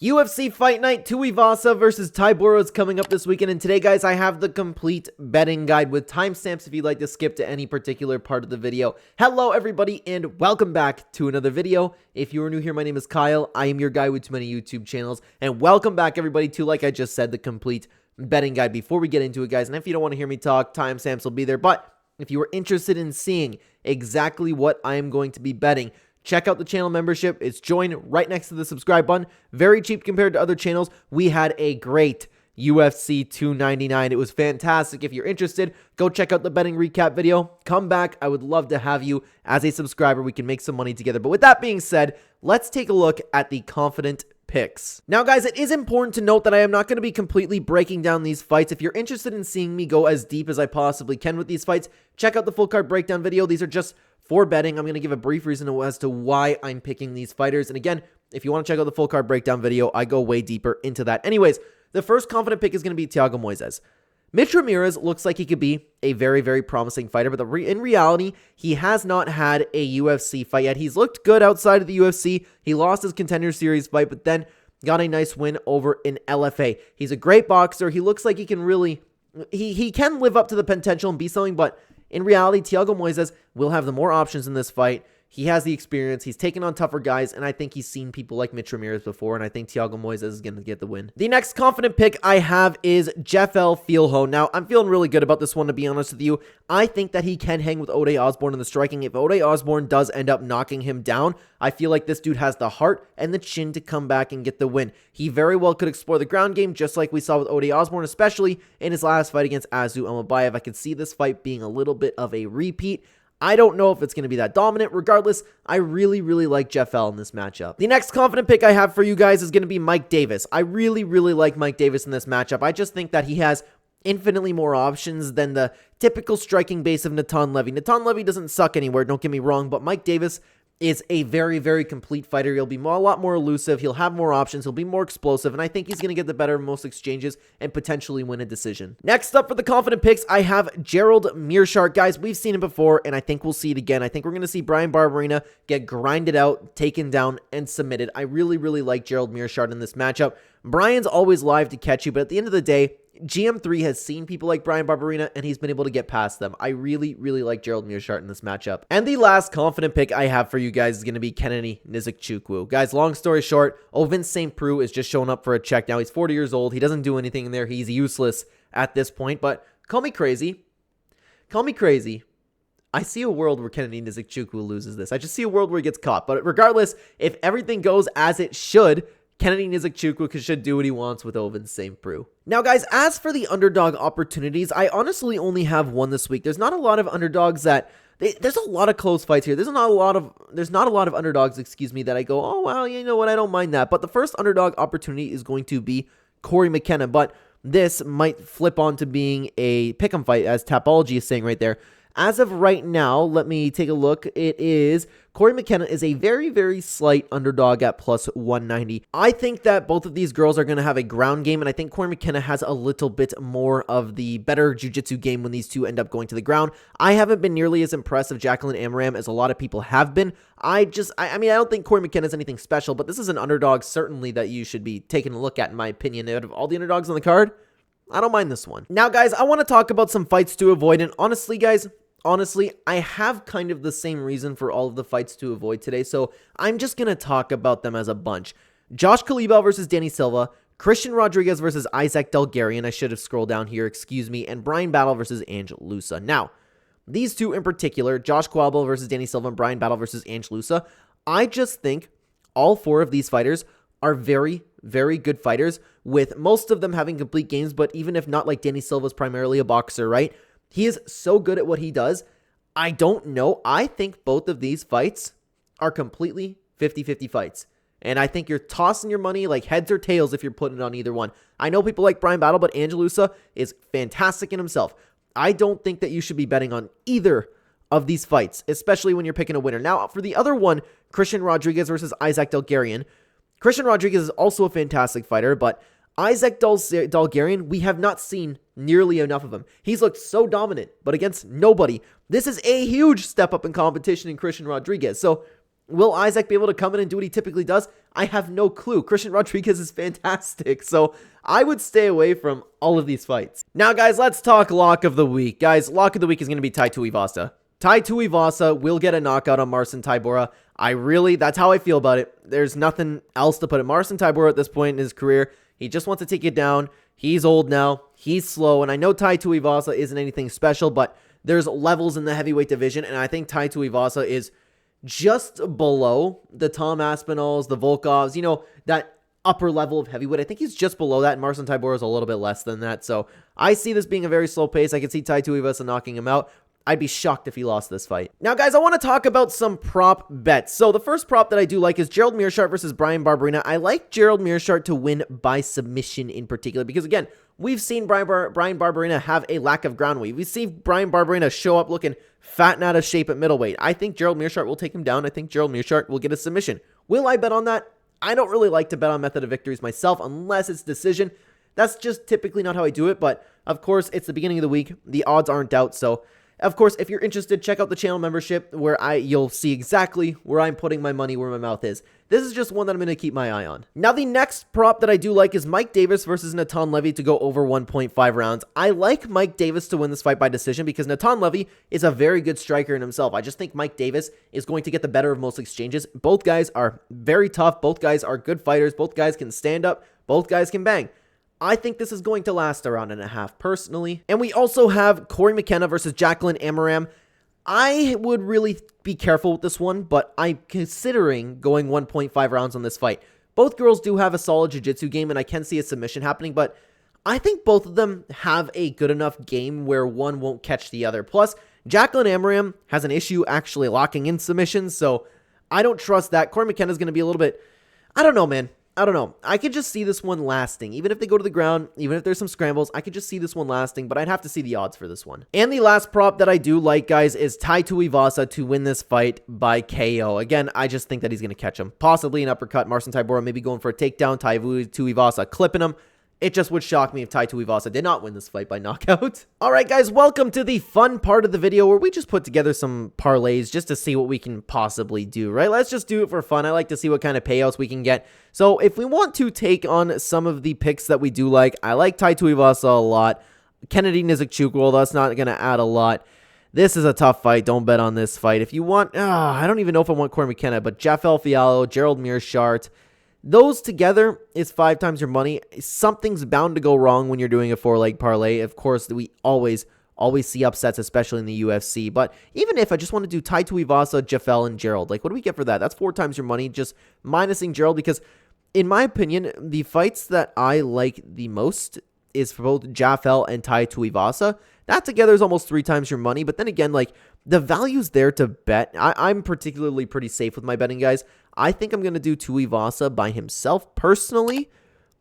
UFC Fight Night Tuivasa versus Tybura is coming up this weekend, and today, guys, I have the complete betting guide with timestamps if you'd like to skip to any particular part of the video. Hello, everybody, and welcome back to another video. If you are new here, my name is Kyle. I am your guy with too many YouTube channels, and welcome back, everybody, to, like I just said, the complete betting guide. Before we get into it, guys, and if you don't want to hear me talk, timestamps will be there, but if you are interested in seeing exactly what I am going to be betting, check out the channel membership. It's join right next to the subscribe button. Very cheap compared to other channels. We had a great UFC 299. It was fantastic. If you're interested, go check out the betting recap video. Come back. I would love to have you as a subscriber. We can make some money together. But with that being said, let's take a look at the confident picks. Now, guys, it is important to note that I am not going to be completely breaking down these fights. If you're interested in seeing me go as deep as I possibly can with these fights, check out the full card breakdown video. These are just for betting. I'm going to give a brief reason as to why I'm picking these fighters. And again, if you want to check out the full card breakdown video, I go way deeper into that. Anyways, the first confident pick is going to be Thiago Moises. Mitch Ramirez looks like he could be a very, very promising fighter, but in reality, he has not had a UFC fight yet. He's looked good outside of the UFC. He lost his Contender Series fight, but then got a nice win over in LFA. He's a great boxer. He looks like he can really, he can live up to the potential and be something, but in reality, Thiago Moises will have the more options in this fight. He has the experience. He's taken on tougher guys, and I think he's seen people like Mitch Ramirez before, and I think Thiago Moises is going to get the win. The next confident pick I have is Jeffel Filho. Now, I'm feeling really good about this one, to be honest with you. I think that he can hang with Ode Osbourne in the striking. If Ode Osbourne does end up knocking him down, I feel like this dude has the heart and the chin to come back and get the win. He very well could explore the ground game, just like we saw with Ode Osbourne, especially in his last fight against Azu Elmabayev. I could see this fight being a little bit of a repeat. I don't know if it's going to be that dominant. Regardless, I really, really like Jeffel in this matchup. The next confident pick I have for you guys is going to be Mike Davis. I really, really like Mike Davis in this matchup. I just think that he has infinitely more options than the typical striking base of Natan Levy. Natan Levy doesn't suck anywhere, don't get me wrong, but Mike Davis is a very, very complete fighter. He'll be a lot more elusive. He'll have more options. He'll be more explosive, and I think he's going to get the better of most exchanges and potentially win a decision. Next up for the confident picks, I have Gerald Meerschaert. Guys, we've seen him before, and I think we'll see it again. I think we're going to see Bryan Barberena get grinded out, taken down, and submitted. I really, really like Gerald Meerschaert in this matchup. Bryan's always live to catch you, but at the end of the day, GM3 has seen people like Bryan Barberena, and he's been able to get past them. I really, really like Gerald Meerschaert in this matchup. And the last confident pick I have for you guys is going to be Kennedy Nzechukwu. Guys, long story short, Vince St. Preux is just showing up for a check now. He's 40 years old. He doesn't do anything in there. He's useless at this point, but call me crazy. Call me crazy. I see a world where Kennedy Nzechukwu loses this. I just see a world where he gets caught. But regardless, if everything goes as it should, Kennedy Nzechukwu should do what he wants with Vince St. Preux. Now, guys, as for the underdog opportunities, I honestly only have one this week. There's not a lot of underdogs that there's a lot of close fights here. There's not a lot of underdogs, that I go, oh well, you know what, I don't mind that. But the first underdog opportunity is going to be Corey McKenna, but this might flip on to being a pick'em fight, as Tapology is saying right there. As of right now, let me take a look. It is Corey McKenna is a very, very slight underdog at plus 190. I think that both of these girls are going to have a ground game, and I think Corey McKenna has a little bit more of the better jiu-jitsu game when these two end up going to the ground. I haven't been nearly as impressed with Jacqueline Amaram as a lot of people have been. I mean, I don't think Corey McKenna is anything special, but this is an underdog certainly that you should be taking a look at, in my opinion. Out of all the underdogs on the card, I don't mind this one. Now, guys, I want to talk about some fights to avoid, and honestly, I have kind of the same reason for all of the fights to avoid today, so I'm just going to talk about them as a bunch. Josh Kalibal versus Danny Silva, Christian Rodriguez versus Isaac Delgarian, I should have scrolled down here, and Brian Battle versus Ange Loosa. Now, these two in particular, Josh Kalibal versus Danny Silva and Brian Battle versus Ange Loosa, I just think all four of these fighters are very, very good fighters, with most of them having complete games, but even if not, like Danny Silva's primarily a boxer, right? He is so good at what he does. I don't know. I think both of these fights are completely 50-50 fights. And I think you're tossing your money like heads or tails if you're putting it on either one. I know people like Brian Battle, but Ange Loosa is fantastic in himself. I don't think that you should be betting on either of these fights, especially when you're picking a winner. Now, for the other one, Christian Rodriguez versus Isaac Delgarian. Christian Rodriguez is also a fantastic fighter, but Isaac Delgarian, we have not seen nearly enough of him. He's looked so dominant, but against nobody. This is a huge step up in competition in Christian Rodriguez. So will Isaac be able to come in and do what he typically does? I have no clue. Christian Rodriguez is fantastic, so I would stay away from all of these fights. Now, guys, let's talk lock of the week. Guys, lock of the week is going to be Tai Tuivasa. Tai Tuivasa will get a knockout on Marcin Tybura. That's how I feel about it. There's nothing else to put it. Marcin Tybura at this point in his career, he just wants to take it down. He's old now. He's slow, and I know Tai Tuivasa isn't anything special, but there's levels in the heavyweight division, and I think Tai Tuivasa is just below the Tom Aspinalls, the Volkovs, you know, that upper level of heavyweight. I think he's just below that, and Marcin Tybura is a little bit less than that, so I see this being a very slow pace. I can see Tai Tuivasa knocking him out. I'd be shocked if he lost this fight. Now, guys, I want to talk about some prop bets. So the first prop that I do like is Gerald Meerschaert versus Bryan Barberena. I like Gerald Meerschaert to win by submission in particular because, again, we've seen Bryan Barberena have a lack of ground weight. We've seen Bryan Barberena show up looking fat and out of shape at middleweight. I think Gerald Meerschaert will take him down. I think Gerald Meerschaert will get a submission. Will I bet on that? I don't really like to bet on method of victories myself unless it's decision. That's just typically not how I do it, but of course, it's the beginning of the week. The odds aren't out, so of course, if you're interested, check out the channel membership where you'll see exactly where I'm putting my money where my mouth is. This is just one that I'm going to keep my eye on. Now, the next prop that I do like is Mike Davis versus Natan Levy to go over 1.5 rounds. I like Mike Davis to win this fight by decision because Natan Levy is a very good striker in himself. I just think Mike Davis is going to get the better of most exchanges. Both guys are very tough. Both guys are good fighters. Both guys can stand up. Both guys can bang. I think this is going to last a round and a half, personally. And we also have Corey McKenna versus Jacqueline Amaram. I would really be careful with this one, but I'm considering going 1.5 rounds on this fight. Both girls do have a solid jiu-jitsu game, and I can see a submission happening, but I think both of them have a good enough game where one won't catch the other. Plus, Jacqueline Amaram has an issue actually locking in submissions, so I don't trust that. Corey McKenna is going to be a little bit, I don't know, man. I don't know. I could just see this one lasting. Even if they go to the ground, even if there's some scrambles, I could just see this one lasting, but I'd have to see the odds for this one. And the last prop that I do like, guys, is Tai Tuivasa to win this fight by KO. Again, I just think that he's going to catch him. Possibly an uppercut. Marcin Tybura maybe going for a takedown. Tai Tuivasa clipping him. It just would shock me if Tai Tuivasa did not win this fight by knockout. All right, guys, welcome to the fun part of the video where we just put together some parlays just to see what we can possibly do, right? Let's just do it for fun. I like to see what kind of payouts we can get. So if we want to take on some of the picks that we do like, I like Tai Tuivasa a lot. Kennedy Nzechukwu, that's not going to add a lot. This is a tough fight. Don't bet on this fight. If you want, I don't even know if I want Corey McKenna, but Jafel Fiallo, Gerald Meerschaert, those together is 5 times your money. Something's bound to go wrong when you're doing a 4-leg parlay. Of course, we always see upsets, especially in the UFC. But even if I just want to do Tai Tuivasa, Jafel, and Gerald, like, what do we get for that? That's 4 times your money, just minusing Gerald, because in my opinion, the fights that I like the most is for both Jafel and Tai Tuivasa. That together is almost 3 times your money. But then again, like, the value's there to bet. I'm particularly pretty safe with my betting, guys. I think I'm going to do Tuivasa by himself personally.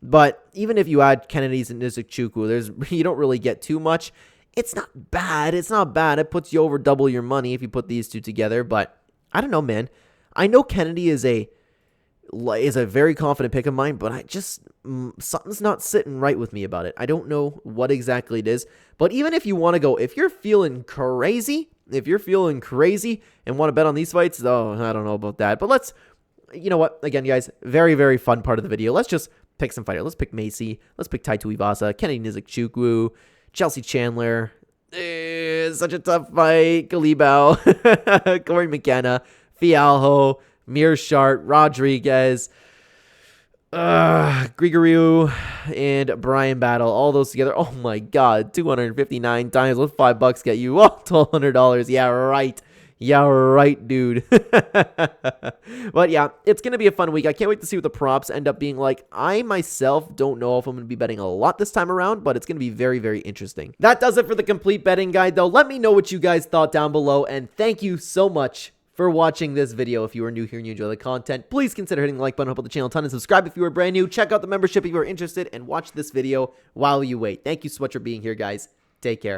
But even if you add Kennedy's and Nzechukwu, you don't really get too much. It's not bad. It's not bad. It puts you over double your money if you put these two together. But I don't know, man. I know Kennedy is a very confident pick of mine, but something's not sitting right with me about it. I don't know what exactly it is. But even if you want to go, if you're feeling crazy and want to bet on these fights, oh, I don't know about that. But you know what? Again, guys, very, very fun part of the video. Let's just pick some fighters. Let's pick Macy. Let's pick Tai Tuivasa, Kennedy Nzechukwu, Chelsea Chandler. Such a tough fight. Galibao, Corey McKenna, Fialho, Meerschaert, Rodriguez, Grigoriou, and Brian Battle. All those together. Oh my God. 259 times. What $5 get you? Oh, $1,200. Yeah, right. Yeah, right, dude. But yeah, it's going to be a fun week. I can't wait to see what the props end up being like. I myself don't know if I'm going to be betting a lot this time around, but it's going to be very, very interesting. That does it for the complete betting guide, though. Let me know what you guys thought down below, and thank you so much for watching this video. If you are new here and you enjoy the content, please consider hitting the like button, help out the channel a ton, and subscribe if you are brand new. Check out the membership if you are interested, and watch this video while you wait. Thank you so much for being here, guys. Take care.